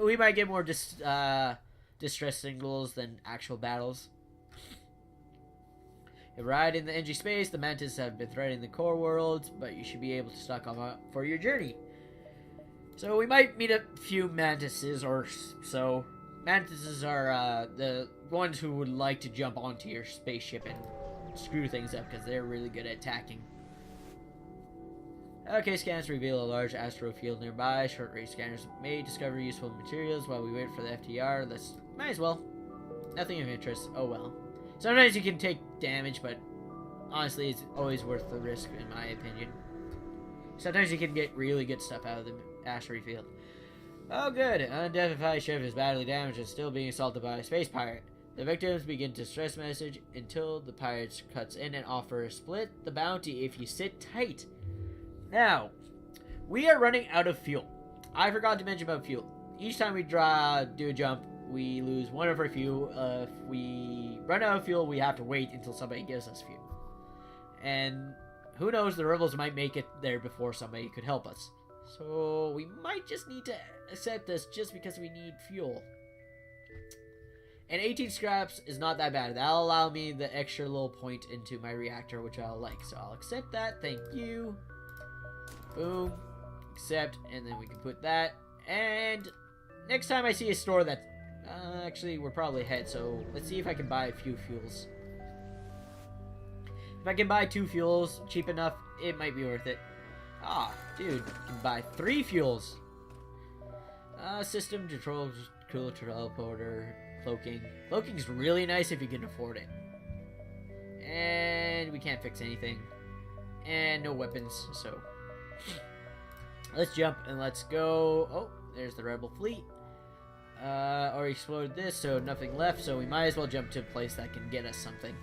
we might get more distress signals than actual battles. Right in the NG space, the mantis have been threatening the core worlds, but you should be able to stock up for your journey. So we might meet a few mantises or so. Mantises are the ones who would like to jump onto your spaceship and screw things up because they're really good at attacking. Okay, scans reveal a large astro field nearby. Short-range scanners may discover useful materials while we wait for the FTR. Might as well. Nothing of interest. Oh well. Sometimes you can take damage, but honestly, it's always worth the risk, in my opinion. Sometimes you can get really good stuff out of the asteroid field. Oh, good. An unidentified ship is badly damaged and still being assaulted by a space pirate. The victims begin to stress message until the pirate cuts in and offers split the bounty if you sit tight. Now, we are running out of fuel. I forgot to mention about fuel. Each time we do a jump, we lose one of our fuel. If we run out of fuel, we have to wait until somebody gives us fuel. And who knows, the rebels might make it there before somebody could help us. So we might just need to accept this just because we need fuel. And 18 scraps is not that bad. That'll allow me the extra little point into my reactor, which I'll like. So I'll accept that. Thank you. Boom. Accept. And then we can put that. And next time I see a store that... actually, we're probably ahead. So let's see if I can buy a few fuels. If I can buy 2 fuels cheap enough, it might be worth it. Ah, dude. You can buy 3 fuels. System control, cool teleporter, cloaking. Cloaking's really nice if you can afford it. And we can't fix anything. And no weapons, so... let's jump and let's go. Oh, there's the rebel fleet. Already exploded this, so nothing left, so we might as well jump to a place that can get us something.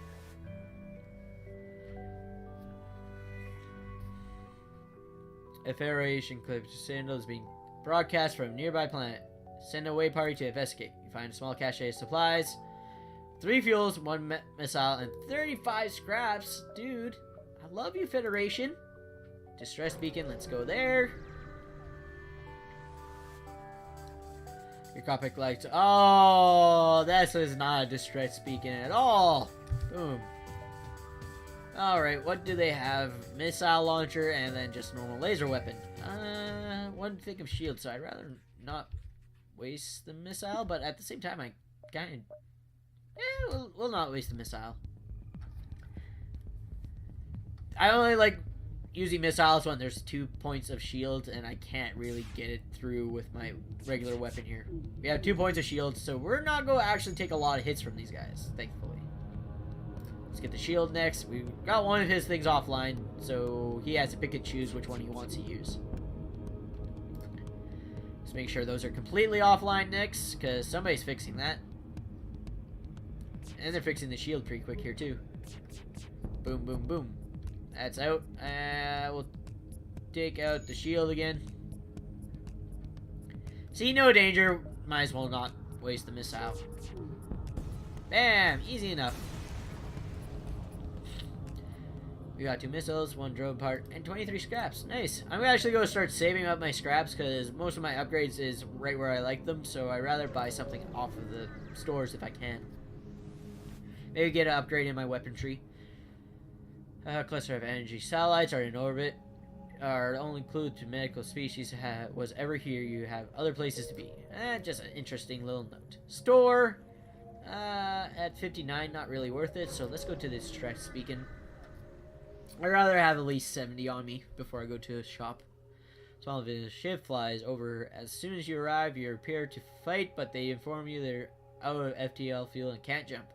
A Federation clip to Sandal is being broadcast from a nearby planet. Send a away party to investigate. You find a small cache of supplies, 3 fuels, 1 missile, and 35 scraps. Dude, I love you, Federation. Distress beacon, let's go there. Your cockpit lights. Oh, this is not a distress beacon at all. Boom. Alright, what do they have? Missile launcher and then just normal laser weapon. One thick of shield, so I'd rather not waste the missile, but at the same time, I kind of... we'll not waste the missile. I only like using missiles when there's 2 points of shield, and I can't really get it through with my regular weapon here. We have 2 points of shield, so we're not going to actually take a lot of hits from these guys, thankfully. Let's get the shield next. We got one of his things offline, so he has to pick and choose which one he wants to use. Let's make sure those are completely offline next, because somebody's fixing that. And they're fixing the shield pretty quick here, too. Boom, boom, boom. That's out. We'll take out the shield again. See no danger. Might as well not waste the missile. Bam! Easy enough. We got 2 missiles, 1 drone part, and 23 scraps. Nice. I'm actually going to start saving up my scraps because most of my upgrades is right where I like them, so I'd rather buy something off of the stores if I can. Maybe get an upgrade in my weaponry. Cluster of energy satellites are in orbit. Our only clue to medical species was ever here. You have other places to be. Just an interesting little note. Store. At 59, not really worth it, so let's go to this stress beacon. I'd rather have at least 70 on me before I go to a shop. Small business ship flies over. As soon as you arrive, you're prepared to fight, but they inform you they're out of FTL fuel and can't jump.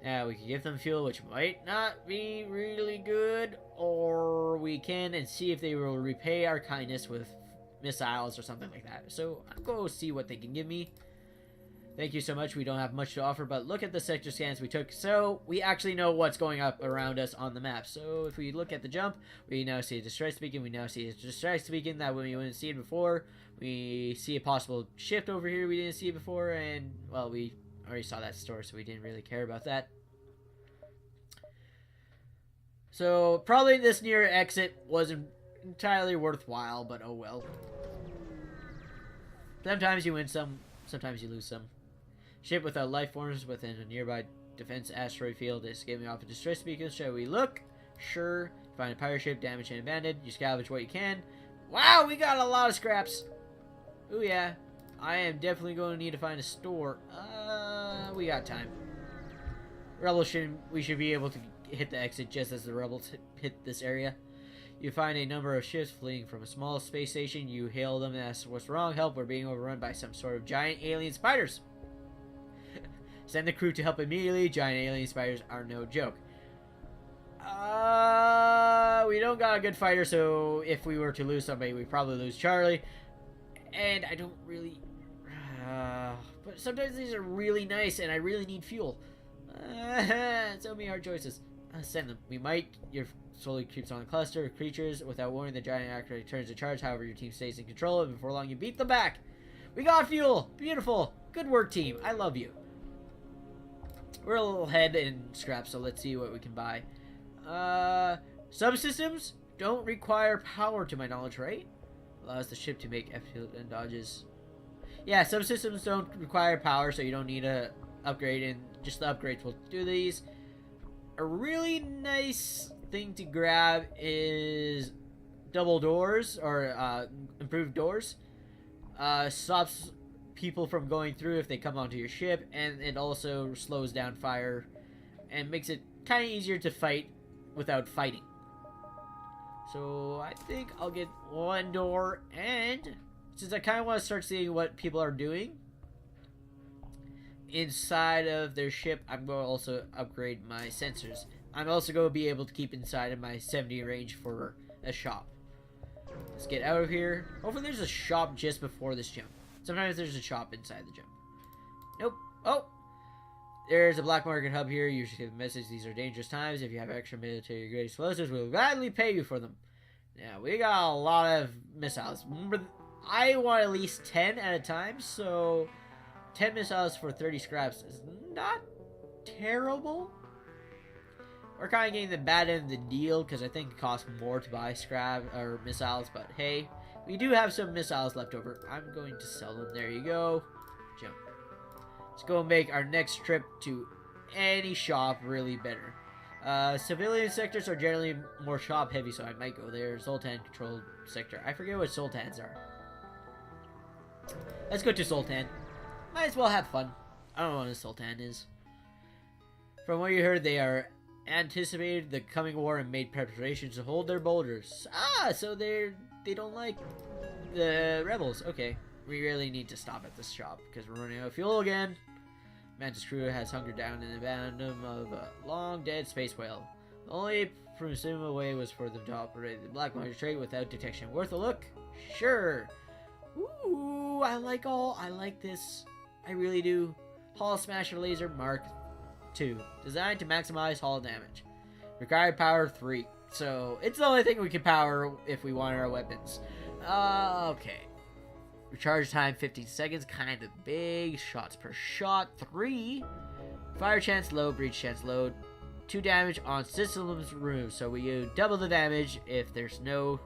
We can give them fuel, which might not be really good, or we can and see if they will repay our kindness with missiles or something like that. So I'll go see what they can give me. Thank you so much. We don't have much to offer, but look at the sector scans we took. So we actually know what's going up around us on the map. So if we look at the jump, we now see a distress beacon. We now see a distress beacon that we wouldn't see it before. We see a possible shift over here we didn't see it before. And, well, we already saw that store, so we didn't really care about that. So probably this near exit wasn't entirely worthwhile, but oh well. Sometimes you win some, sometimes you lose some. Ship without life forms within a nearby defense asteroid field is giving off a distress beacon. Shall we look? Sure. Find a pirate ship, damaged and abandoned. You salvage what you can. Wow, we got a lot of scraps. Ooh, yeah. I am definitely going to need to find a store. We got time. We should be able to hit the exit just as the rebels hit this area. You find a number of ships fleeing from a small space station. You hail them and ask what's wrong. Help, we're being overrun by some sort of giant alien spiders. Send the crew to help immediately. Giant alien spiders are no joke. We don't got a good fighter, so if we were to lose somebody, we'd probably lose Charlie. And I don't really... but sometimes these are really nice, and I really need fuel. So many hard choices. Send them. We might. Your slowly creeps on a cluster of creatures. Without warning, the giant actor returns to charge. However, your team stays in control, and before long, you beat them back. We got fuel. Beautiful. Good work, team. I love you. We're a little ahead in scrap, so let's see what we can buy. Subsystems don't require power, to my knowledge, right? Allows the ship to make FTL and dodges. Yeah, subsystems don't require power, so you don't need to upgrade, and just the upgrades will do these. A really nice thing to grab is double doors, or improved doors. Stops people from going through if they come onto your ship, and it also slows down fire and makes it kind of easier to fight without fighting. So I think I'll get one door, and since I kind of want to start seeing what people are doing inside of their ship, I'm going to also upgrade my sensors. I'm also going to be able to keep inside of my 70 range for a shop. Let's get out of here. Hopefully there's a shop just before this jump. Sometimes there's a shop inside the jump. Nope. Oh! There's a black market hub here. You should get the message. These are dangerous times. If you have extra military grade explosives, we'll gladly pay you for them. Yeah, we got a lot of missiles. Remember, I want at least 10 at a time, so 10 missiles for 30 scraps is not terrible. We're kind of getting the bad end of the deal because I think it costs more to buy scrap or missiles, but hey, we do have some missiles left over. I'm going to sell them. There you go. Jump. Let's go make our next trip to any shop really better. Civilian sectors are generally more shop heavy, so I might go there. Sultan controlled sector. I forget what sultans are. Let's go to Sultan. Might as well have fun. I don't know what a sultan is. From what you heard, they are anticipated the coming war and made preparations to hold their boulders. So they don't like the rebels. Okay. We really need to stop at this shop because we're running out of fuel again. Mantis crew has hunkered down in the abandon of a long dead space whale. The only presumable way was for them to operate the black market trade without detection. Worth a look? Sure. Ooh, I like this. I really do. Hull Smasher Laser Mark II. Designed to maximize hull damage. Required power 3. So, it's the only thing we can power if we want our weapons. Okay. Recharge time 15 seconds, kind of big. Shots per shot 3. Fire chance low, breach chance low. 2 damage on systems removed. So we do double the damage if there's no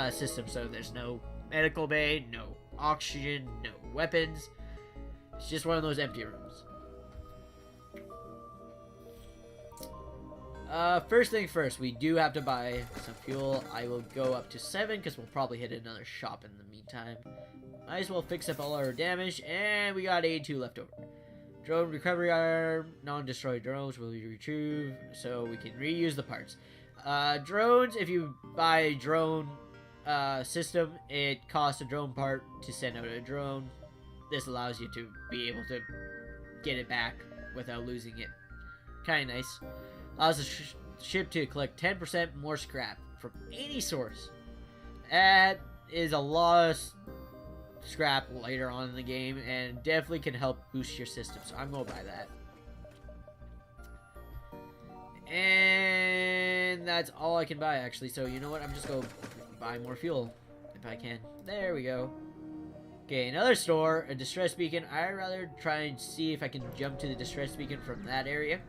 system. So there's no medical bay, no oxygen, no weapons. It's just one of those empty rooms. First thing first, we do have to buy some fuel. I will go up to 7 because we'll probably hit another shop in the meantime. Might as well fix up all our damage, and we got 82 left over. Drone recovery arm, non-destroyed drones will be retrieved so we can reuse the parts. Drones, if you buy a drone system, it costs a drone part to send out a drone. This allows you to be able to get it back without losing it. Kind of nice. Allows the ship to collect 10% more scrap from any source. That is a lot of scrap later on in the game, and definitely can help boost your system. So I'm gonna buy that. And that's all I can buy, actually. So you know what? I'm just gonna buy more fuel if I can. There we go. Okay, another store, a distress beacon. I'd rather try and see if I can jump to the distress beacon from that area.